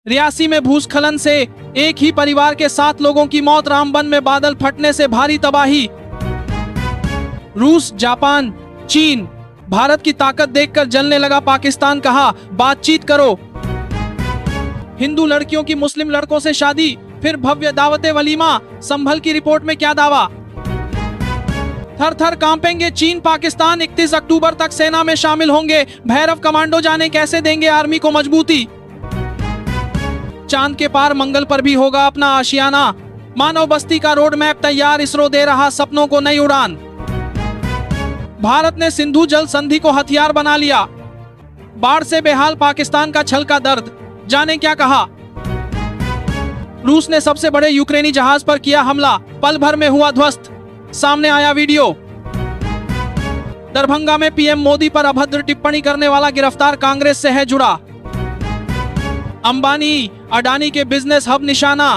रियासी में भूस्खलन से एक ही परिवार के 7 लोगों की मौत, रामबन में बादल फटने से भारी तबाही। रूस, जापान, चीन, भारत की ताकत देखकर जलने लगा पाकिस्तान, कहा बातचीत करो। हिंदू लड़कियों की मुस्लिम लड़कों से शादी, फिर भव्य दावते वलीमा, संभल की रिपोर्ट में क्या दावा। थर थर कांपेंगे चीन पाकिस्तान, 31 अक्टूबर तक सेना में शामिल होंगे भैरव कमांडो, जाने कैसे देंगे आर्मी को मजबूती। चांद के पार मंगल पर भी होगा अपना आशियाना, मानव बस्ती का रोड मैप तैयार, इसरो दे रहा सपनों को नई उड़ान। भारत ने सिंधु जल संधि को हथियार बना लिया, बाढ़ से बेहाल पाकिस्तान का छल का दर्द, जाने क्या कहा। रूस ने सबसे बड़े यूक्रेनी जहाज पर किया हमला, पल भर में हुआ ध्वस्त, सामने आया वीडियो। दरभंगा में पीएम मोदी पर अभद्र टिप्पणी करने वाला गिरफ्तार, कांग्रेस से है जुड़ा। अंबानी, अडानी के बिजनेस हब निशाना,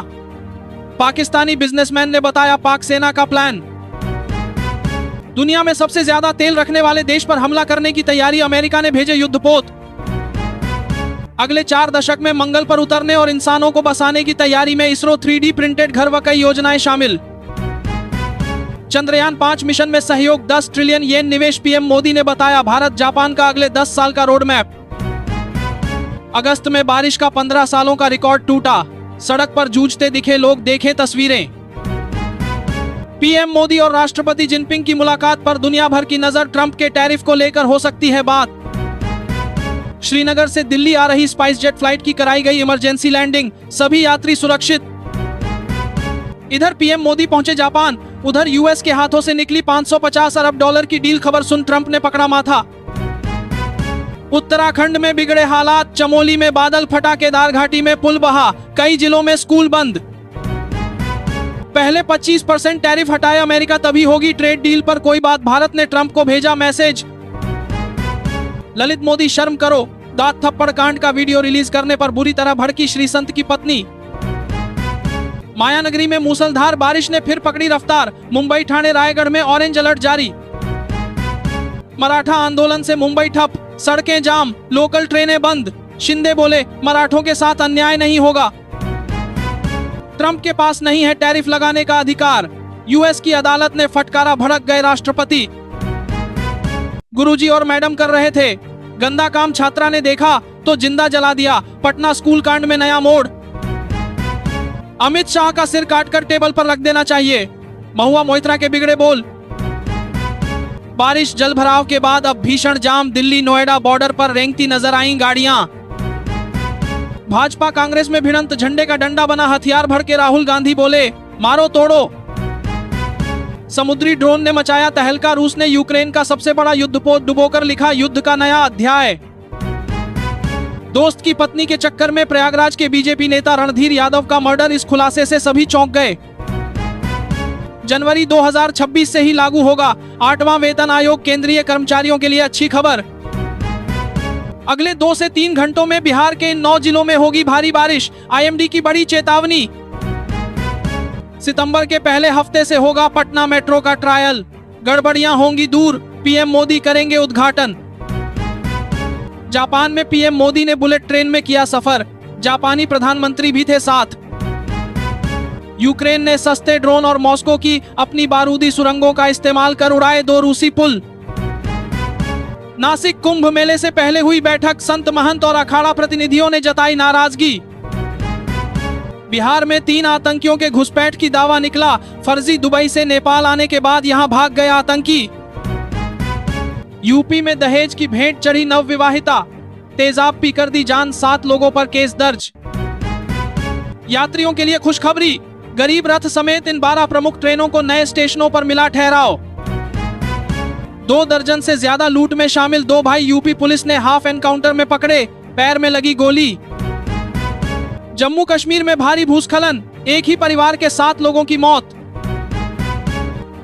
पाकिस्तानी बिजनेसमैन ने बताया पाक सेना का प्लान। दुनिया में सबसे ज्यादा तेल रखने वाले देश पर हमला करने की तैयारी, अमेरिका ने भेजे युद्धपोत। अगले 4 दशक में मंगल पर उतरने और इंसानों को बसाने की तैयारी में इसरो 3D प्रिंटेड घर व कई योजनाएं शामिल। चंद्रयान 5 मिशन में सहयोग, 10 ट्रिलियन येन निवेश, पीएम मोदी ने बताया भारत जापान का अगले 10 साल का रोड मैप। अगस्त में बारिश का 15 सालों का रिकॉर्ड टूटा, सड़क पर जूझते दिखे लोग, देखें तस्वीरें। पीएम मोदी और राष्ट्रपति जिनपिंग की मुलाकात पर दुनिया भर की नजर, ट्रंप के टैरिफ को लेकर हो सकती है बात। श्रीनगर से दिल्ली आ रही स्पाइस जेट फ्लाइट की कराई गई इमरजेंसी लैंडिंग, सभी यात्री सुरक्षित। इधर पीएम मोदी पहुंचे जापान, उधर यूएस के हाथों से निकली 550 अरब डॉलर की डील, खबर सुन ट्रंप ने पकड़ा माथा। उत्तराखंड में बिगड़े हालात, चमोली में बादल फटा, केदार घाटी में पुल बहा, कई जिलों में स्कूल बंद। पहले 25% टैरिफ हटाए अमेरिका, तभी होगी ट्रेड डील पर कोई बात, भारत ने ट्रंप को भेजा मैसेज। ललित मोदी शर्म करो, दांत थप्पड़ कांड का वीडियो रिलीज करने पर बुरी तरह भड़की श्री संत की पत्नी। मायानगरी में मूसलधार बारिश ने फिर पकड़ी रफ्तार, मुंबई, ठाणे, रायगढ़ में ऑरेंज अलर्ट जारी। मराठा आंदोलन से मुंबई ठप, सड़कें जाम, लोकल ट्रेनें बंद, शिंदे बोले मराठों के साथ अन्याय नहीं होगा। ट्रंप के पास नहीं है टैरिफ लगाने का अधिकार, यूएस की अदालत ने फटकारा, भड़क गए राष्ट्रपति। गुरुजी और मैडम कर रहे थे गंदा काम, छात्रा ने देखा तो जिंदा जला दिया, पटना स्कूल कांड में नया मोड़। अमित शाह का सिर काटकर टेबल पर रख देना चाहिए, महुआ मोइत्रा के बिगड़े बोल। बारिश जल भराव के बाद अब भीषण जाम, दिल्ली नोएडा बॉर्डर पर रेंगती नजर आईं गाड़ियां। भाजपा कांग्रेस में भिड़ंत, झंडे का डंडा बना हथियार, भड़ के राहुल गांधी बोले मारो तोड़ो। समुद्री ड्रोन ने मचाया तहलका, रूस ने यूक्रेन का सबसे बड़ा युद्धपोत डुबोकर लिखा युद्ध का नया अध्याय। दोस्त की पत्नी के चक्कर में प्रयागराज के बीजेपी नेता रणधीर यादव का मर्डर, इस खुलासे से सभी चौंक गए। जनवरी 2026 से ही लागू होगा 8वां वेतन आयोग, केंद्रीय कर्मचारियों के लिए अच्छी खबर। अगले 2 से 3 घंटों में बिहार के 9 जिलों में होगी भारी बारिश, आईएमडी की बड़ी चेतावनी। सितंबर के पहले हफ्ते से होगा पटना मेट्रो का ट्रायल, गड़बड़ियां होंगी दूर, पीएम मोदी करेंगे उद्घाटन। जापान में पीएम मोदी ने बुलेट ट्रेन में किया सफर, जापानी प्रधानमंत्री भी थे साथ। यूक्रेन ने सस्ते ड्रोन और मॉस्को की अपनी बारूदी सुरंगों का इस्तेमाल कर उड़ाए 2 रूसी पुल। नासिक कुंभ मेले से पहले हुई बैठक, संत महंत और अखाड़ा प्रतिनिधियों ने जताई नाराजगी। बिहार में 3 आतंकियों के घुसपैठ की दावा निकला, फर्जी दुबई से नेपाल आने के बाद यहां भाग गए आतंकी। यूपी में दहेज की भेंट चढ़ी नवविवाहिता, तेजाब पीकर दी जान, 7 लोगों पर केस दर्ज। यात्रियों के लिए खुशखबरी, गरीब रथ समेत इन 12 प्रमुख ट्रेनों को नए स्टेशनों पर मिला ठहराव। 2 दर्जन से ज्यादा लूट में शामिल 2 भाई यूपी पुलिस ने हाफ एनकाउंटर में पकड़े, पैर में लगी गोली। जम्मू कश्मीर में भारी भूस्खलन, एक ही परिवार के 7 लोगों की मौत।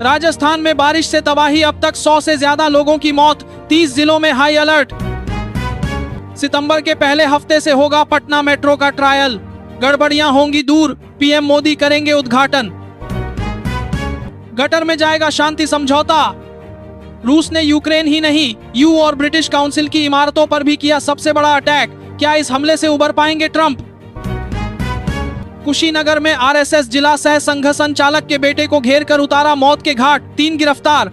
राजस्थान में बारिश से तबाही, अब तक 100 से ज्यादा लोगों की मौत, 30 जिलों में हाई अलर्ट। सितंबर के पहले हफ्ते से होगा पटना मेट्रो का ट्रायल, गड़बड़ियां होंगी दूर, पीएम मोदी करेंगे उद्घाटन। गटर में जाएगा शांति समझौता, रूस ने यूक्रेन ही नहीं यूएई और ब्रिटिश काउंसिल की इमारतों पर भी किया सबसे बड़ा अटैक, क्या इस हमले से उबर पाएंगे ट्रंप? कुशीनगर में आरएसएस जिला सह संघ संचालक के बेटे को घेर कर उतारा मौत के घाट, 3 गिरफ्तार।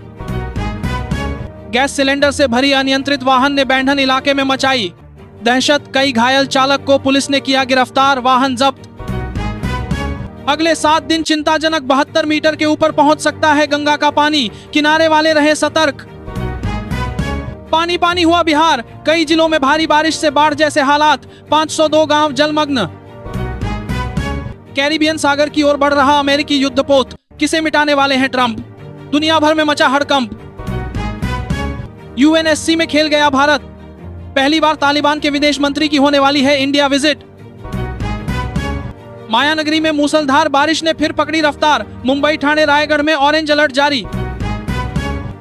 गैस सिलेंडर से भरी अनियंत्रित वाहन ने बैंढन इलाके में मचाई दहशत, कई घायल, चालक को पुलिस ने किया गिरफ्तार, वाहन जब्त। अगले 7 दिन चिंताजनक, 72 मीटर के ऊपर पहुंच सकता है गंगा का पानी, किनारे वाले रहे सतर्क। पानी पानी हुआ बिहार, कई जिलों में भारी बारिश से बाढ़ जैसे हालात, 502 गांव जलमग्न। कैरिबियन सागर की ओर बढ़ रहा अमेरिकी युद्धपोत, किसे मिटाने वाले हैं ट्रंप, दुनिया भर में मचा हड़कंप। यूएनएससी में खेल गया भारत, पहली बार तालिबान के विदेश मंत्री की होने वाली है इंडिया विजिट। मायानगरी में मूसलधार बारिश ने फिर पकड़ी रफ्तार, मुंबई, ठाणे, रायगढ़ में ऑरेंज अलर्ट जारी।